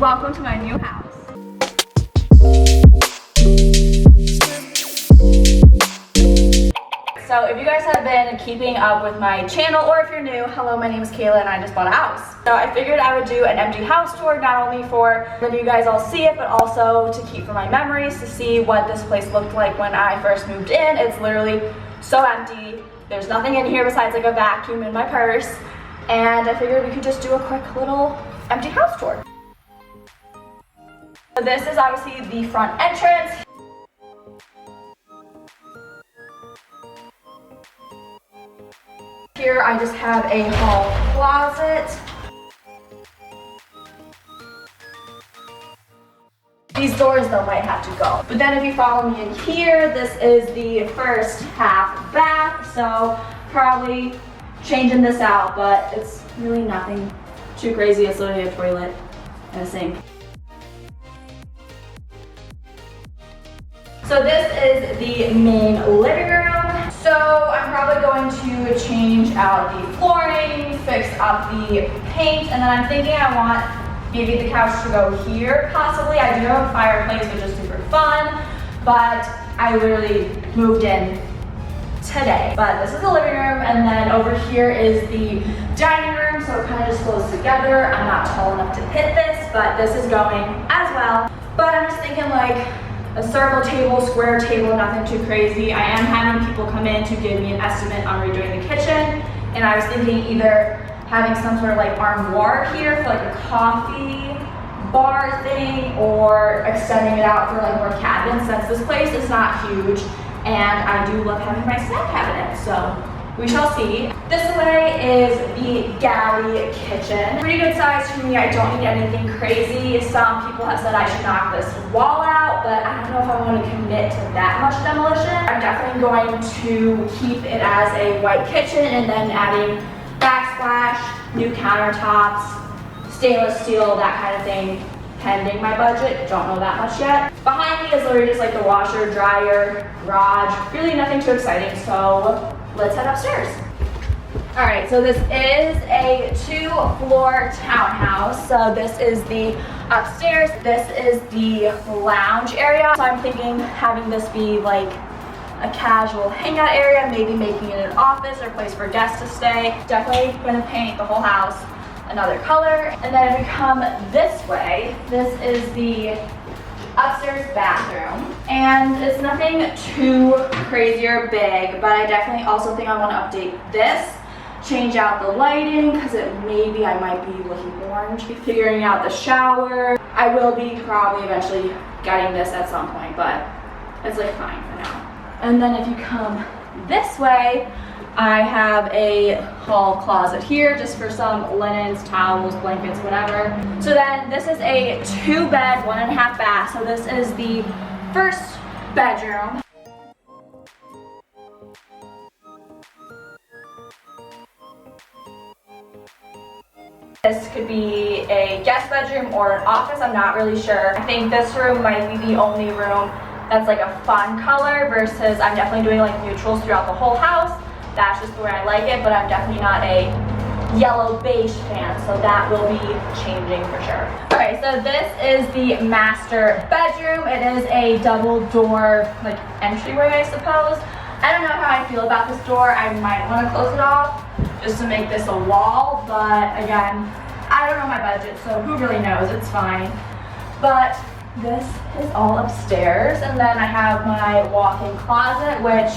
Welcome to my new house. So if you guys have been keeping up with my channel, or if you're new, hello, my name is Kayla and I just bought a house. So I figured I would do an empty house tour, not only for when you guys all see it, but also to keep for my memories, to see what this place looked like when I first moved in. It's literally so empty. There's nothing in here besides like a vacuum in my purse. And I figured we could just do a quick little empty house tour. So this is obviously the front entrance. Here I just have a hall closet. These doors though might have to go. But then if you follow me in here, this is the first half bath. So probably changing this out, but it's really nothing too crazy. It's literally a toilet and a sink. So this is the main living room. So I'm probably going to change out the flooring, fix up the paint, and then I'm thinking I want maybe the couch to go here, possibly. I do have a fireplace, which is super fun, but I literally moved in today. But this is the living room, and then over here is the dining room, so it kind of just flows together. I'm not tall enough to hit this, but this is going as well. But I'm just thinking like a circle table, square table, nothing too crazy. I am having people come in to give me an estimate on redoing the kitchen, and I was thinking either having some sort of like armoire here for like a coffee bar thing, or extending it out for like more cabins, since this place is not huge and I do love having my snack cabinet, so we shall see. This way is the galley kitchen. Pretty good size for me. I don't need anything crazy. Some people have said I should knock this wall out, but I don't know if I want to commit to that much demolition. I'm definitely going to keep it as a white kitchen and then adding backsplash, new countertops, stainless steel, that kind of thing, pending my budget. Don't know that much yet. Behind me is literally just like the washer, dryer, garage. Really nothing too exciting, so let's head upstairs. All right, so this is a 2-floor townhouse. So this is the upstairs. This is the lounge area. So I'm thinking having this be like a casual hangout area, maybe making it an office or place for guests to stay. Definitely gonna paint the whole house another color. And then if we come this way, this is the upstairs bathroom, and it's nothing too crazy or big, but I definitely also think I want to update this, change out the lighting, because maybe I might be looking orange. Figuring out the shower. I will be probably eventually getting this at some point, but it's like fine for now. And then if you come this way, I have a hall closet here just for some linens, towels, blankets, whatever. So then this is a 2-bed, 1.5 bath. So this is the first bedroom. This could be a guest bedroom or an office, I'm not really sure. I think this room might be the only room that's like a fun color, versus I'm definitely doing like neutrals throughout the whole house. That's just the way I like it, but I'm definitely not a yellow beige fan, so that will be changing for sure. All right, so this is the master bedroom. It is a double door like entryway, I suppose. I don't know how I feel about this door. I might want to close it off just to make this a wall, but again, I don't know my budget, so who really knows? It's fine. But this is all upstairs, and then I have my walk-in closet, which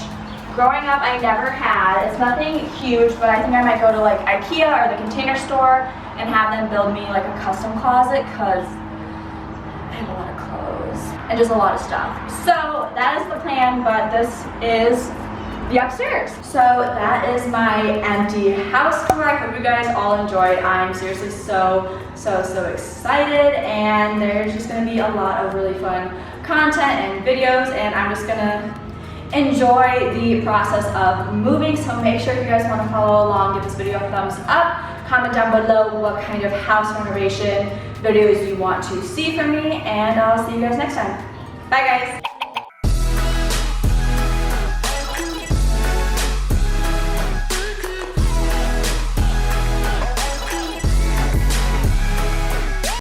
growing up I never had. It's nothing huge, but I think I might go to like IKEA or the Container Store and have them build me like a custom closet, because I have a lot of clothes and just a lot of stuff. So that is the plan, but this is the upstairs. So that is my empty house tour. I hope you guys all enjoyed. I'm seriously so excited, and there's just gonna be a lot of really fun content and videos, and I'm just gonna enjoy the process of moving. So make sure if you guys want to follow along, give this video a thumbs up, comment down below what kind of house renovation videos you want to see from me, and I'll see you guys next time. Bye guys.